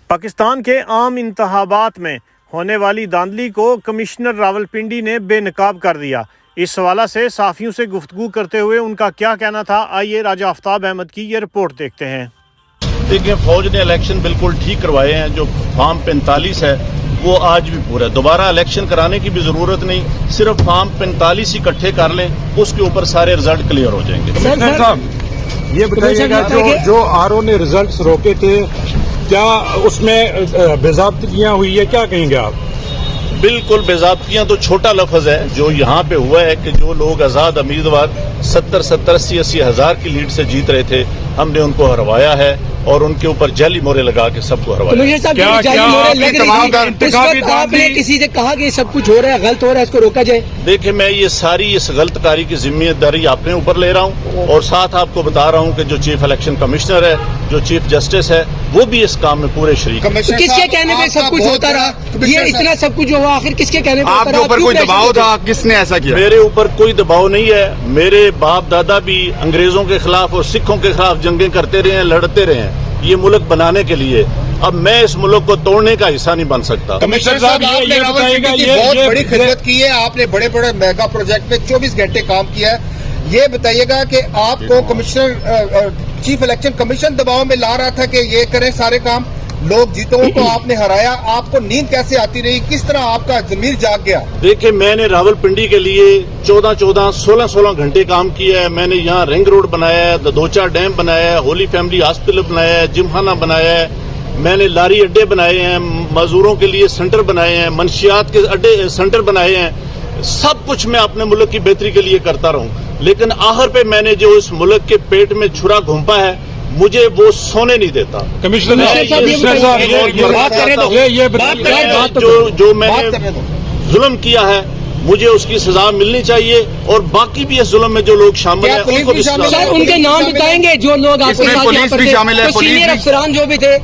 پاکستان کے عام انتخابات میں ہونے والی دھاندلی کو کمشنر راولپنڈی نے بے نقاب کر دیا۔ اس حوالے سے صحافیوں سے گفتگو کرتے ہوئے ان کا کیا کہنا تھا، آئیے راجہ آفتاب احمد کی یہ رپورٹ دیکھتے ہیں۔ دیکھیں، فوج نے الیکشن بالکل ٹھیک کروائے ہیں۔ جو فارم 45 ہے وہ آج بھی پورا ہے، دوبارہ الیکشن کرانے کی بھی ضرورت نہیں، صرف فارم 45 اکٹھے کر لیں، اس کے اوپر سارے رزلٹ کلیئر ہو جائیں گے۔ کمشنر صاحب یہ بتائیے گا جو آر او نے ریزلٹس روکے تھے، کیا اس میں بے ضابطگیاں ہوئی ہے؟ کیا کہیں گے آپ؟ بالکل بے ضابطگیاں تو چھوٹا لفظ ہے۔ جو یہاں پہ ہوا ہے کہ جو لوگ آزاد امیدوار 70-80 ہزار کی لیڈ سے جیت رہے تھے، ہم نے ان کو ہروایا ہے اور ان کے اوپر جعلی مورے لگا کے سب کو ہروایا۔ آپ نے کسی سے کہا کہ یہ سب کچھ ہو رہا ہے، غلط ہو رہا ہے، اس کو روکا جائے؟ دیکھیں، میں یہ ساری اس غلط کاری کی ذمہ داری اپنے اوپر لے رہا ہوں، اور ساتھ آپ کو بتا رہا ہوں کہ جو چیف الیکشن کمشنر ہے، جو چیف جسٹس ہے، وہ بھی اس کام میں پورے شریک ہیں۔ کس کے کہنے پہ سب کچھ ہوتا رہا؟ یہ اتنا سب کچھ ہوا، آخر کس کے کہنے پہ آپ کے اوپر کوئی دباؤ تھا؟ کس نے ایسا کیا؟ میرے اوپر کوئی دباؤ نہیں ہے۔ میرے باپ دادا بھی انگریزوں کے خلاف اور سکھوں کے خلاف جنگیں کرتے رہے ہیں، لڑتے رہے ہیں یہ ملک بنانے کے لیے۔ اب میں اس ملک کو توڑنے کا حصہ نہیں بن سکتا۔ کمشنر صاحب، آپ نے راولپنڈی کی بہت بڑی خدمت کی ہے، آپ نے بڑے بڑے میگا پروجیکٹ میں 24 گھنٹے کام کیا ہے۔ یہ بتائیے گا کہ آپ کو کمشنر چیف الیکشن کمیشن دباؤ میں لا رہا تھا کہ یہ کریں سارے کام، لوگ جیتوں کو آپ نے ہرایا، آپ کو نیند کیسے آتی رہی؟ کس طرح آپ کا ضمیر جاگ گیا؟ دیکھیں، میں نے راولپنڈی کے لیے 16 گھنٹے کام کیا ہے۔ میں نے یہاں رنگ روڈ بنایا ہے، ددوچا ڈیم بنایا ہے، ہولی فیملی ہاسپٹل بنایا ہے، جم خانہ بنایا ہے، میں نے لاری اڈے بنائے ہیں، مزدوروں کے لیے سینٹر بنائے ہیں، منشیات کے اڈے سینٹر بنائے ہیں۔ سب کچھ میں اپنے ملک کی بہتری کے لیے کرتا رہوں، لیکن آخر پہ میں نے جو اس ملک کے پیٹ میں چھرا گھونپا ہے، مجھے وہ سونے نہیں دیتا۔ جو میں نے ظلم کیا ہے، مجھے اس کی سزا ملنی چاہیے، اور باقی بھی اس ظلم میں جو لوگ شامل ہیں ان کو بھی سر ان کے نام بتائیں گے جو لوگ آپ کے ساتھ یہاں پر تھے، سینئر افسران جو بھی تھے؟